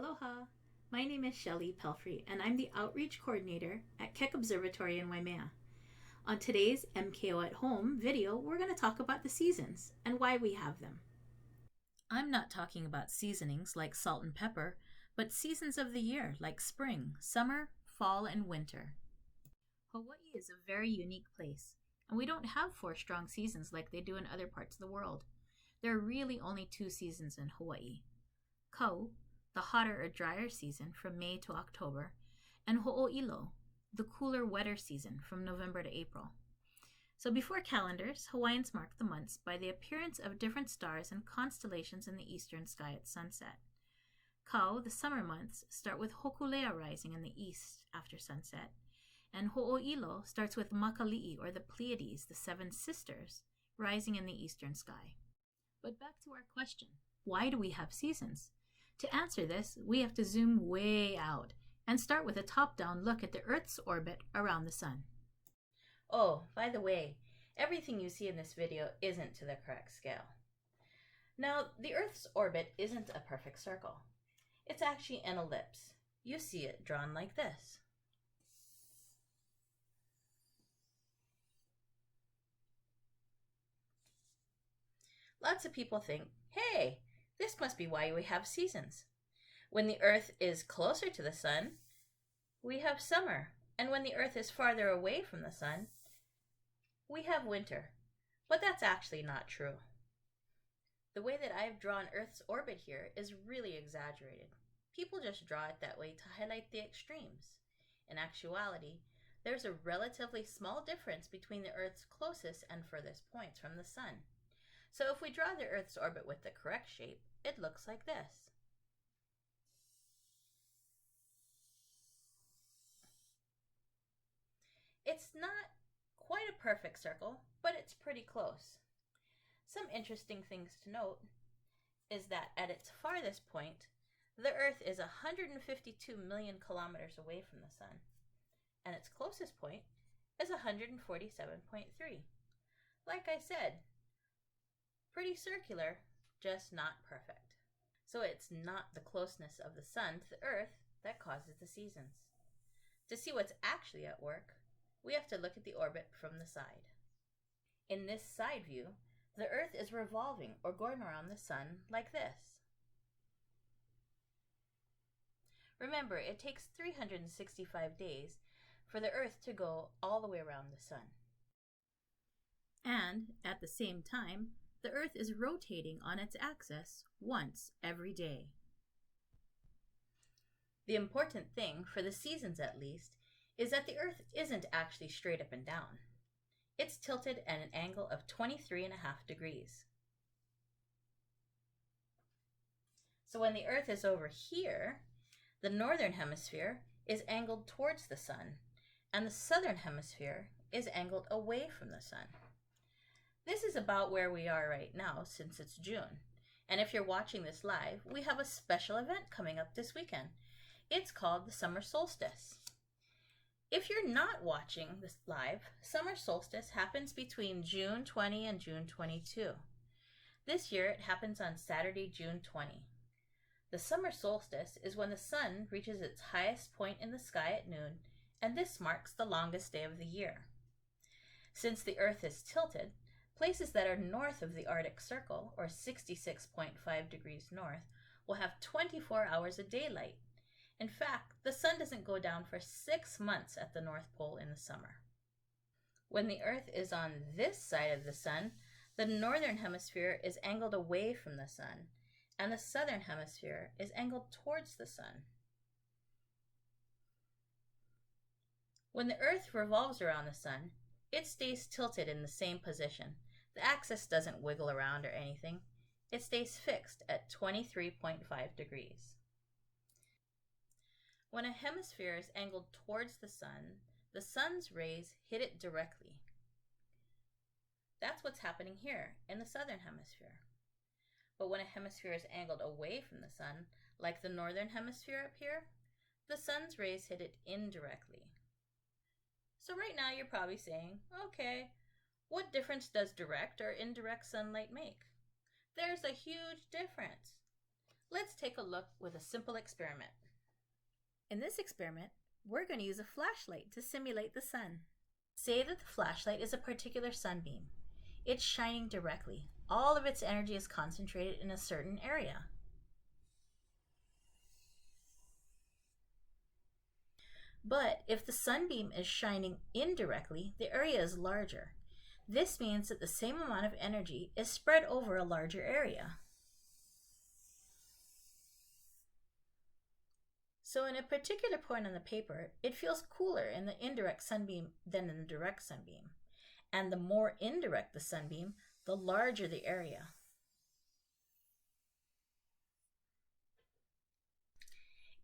Aloha! My name is Shelly Pelfrey, and I'm the Outreach Coordinator at Keck Observatory in Waimea. On today's MKO at Home video, we're going to talk about the seasons and why we have them. I'm not talking about seasonings like salt and pepper, but seasons of the year like spring, summer, fall, and winter. Hawaii is a very unique place, and we don't have 4 strong seasons like they do in other parts of the world. There are really only 2 seasons in Hawaii. Kau, the hotter or drier season from May to October, and Ho'oilo, the cooler, wetter season from November to April. So before calendars, Hawaiians mark the months by the appearance of different stars and constellations in the eastern sky at sunset. Kau, the summer months, start with Hokulea rising in the east after sunset, and Ho'oilo starts with Makali'i, or the Pleiades, the 7 sisters, rising in the eastern sky. But back to our question, why do we have seasons? To answer this, we have to zoom way out and start with a top-down look at the Earth's orbit around the Sun. Oh, by the way, everything you see in this video isn't to the correct scale. Now, the Earth's orbit isn't a perfect circle. It's actually an ellipse. You see it drawn like this. Lots of people think, hey, this must be why we have seasons. When the Earth is closer to the Sun, we have summer. And when the Earth is farther away from the Sun, we have winter. But that's actually not true. The way that I've drawn Earth's orbit here is really exaggerated. People just draw it that way to highlight the extremes. In actuality, there's a relatively small difference between the Earth's closest and furthest points from the Sun. So if we draw the Earth's orbit with the correct shape, it looks like this. It's not quite a perfect circle, but it's pretty close. Some interesting things to note is that at its farthest point, the Earth is 152 million kilometers away from the Sun, and its closest point is 147.3. Like I said, pretty circular, just not perfect. So it's not the closeness of the Sun to the Earth that causes the seasons. To see what's actually at work, we have to look at the orbit from the side. In this side view, the Earth is revolving or going around the Sun like this. Remember, it takes 365 days for the Earth to go all the way around the Sun. And at the same time, the Earth is rotating on its axis once every day. The important thing, for the seasons at least, is that the Earth isn't actually straight up and down. It's tilted at an angle of 23.5 degrees. So when the Earth is over here, the northern hemisphere is angled towards the Sun, and the southern hemisphere is angled away from the Sun. This is about where we are right now since it's June. And if you're watching this live, we have a special event coming up this weekend. It's called the summer solstice. If you're not watching this live, summer solstice happens between June 20 and June 22. This year it happens on Saturday, June 20. The summer solstice is when the Sun reaches its highest point in the sky at noon, and this marks the longest day of the year. Since the Earth is tilted, places that are north of the Arctic Circle, or 66.5 degrees north, will have 24 hours of daylight. In fact, the Sun doesn't go down for 6 months at the North Pole in the summer. When the Earth is on this side of the Sun, the northern hemisphere is angled away from the Sun, and the southern hemisphere is angled towards the Sun. When the Earth revolves around the Sun, it stays tilted in the same position. The axis doesn't wiggle around or anything. It stays fixed at 23.5 degrees. When a hemisphere is angled towards the Sun's rays hit it directly. That's what's happening here in the southern hemisphere. But when a hemisphere is angled away from the Sun, like the northern hemisphere up here, the Sun's rays hit it indirectly. So right now you're probably saying, okay, what difference does direct or indirect sunlight make? There's a huge difference. Let's take a look with a simple experiment. In this experiment, we're going to use a flashlight to simulate the sun. Say that the flashlight is a particular sunbeam. It's shining directly. All of its energy is concentrated in a certain area. But if the sunbeam is shining indirectly, the area is larger. This means that the same amount of energy is spread over a larger area. So in a particular point on the paper, it feels cooler in the indirect sunbeam than in the direct sunbeam. And the more indirect the sunbeam, the larger the area.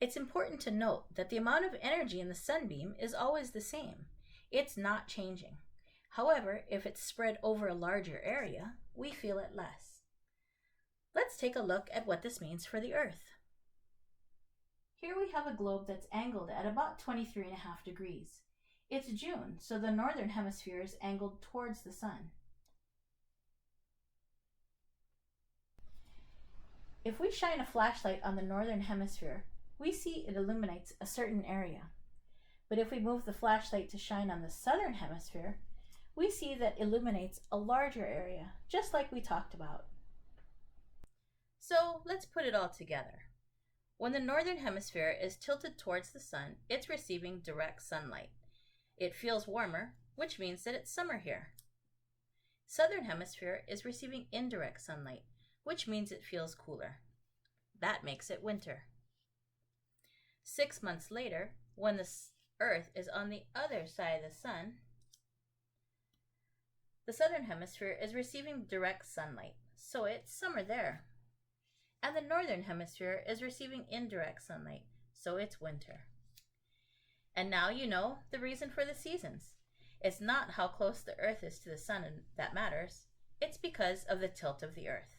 It's important to note that the amount of energy in the sunbeam is always the same. It's not changing. However, if it's spread over a larger area, we feel it less. Let's take a look at what this means for the Earth. Here we have a globe that's angled at about 23.5 degrees. It's June, so the northern hemisphere is angled towards the sun. If we shine a flashlight on the northern hemisphere, we see it illuminates a certain area. But if we move the flashlight to shine on the southern hemisphere, we see that illuminates a larger area, just like we talked about. So let's put it all together. When the northern hemisphere is tilted towards the sun, it's receiving direct sunlight. It feels warmer, which means that it's summer here. Southern hemisphere is receiving indirect sunlight, which means it feels cooler. That makes it winter. 6 months later, when the Earth is on the other side of the sun, the southern hemisphere is receiving direct sunlight, so it's summer there. And the northern hemisphere is receiving indirect sunlight, so it's winter. And now you know the reason for the seasons. It's not how close the Earth is to the sun that matters. It's because of the tilt of the Earth.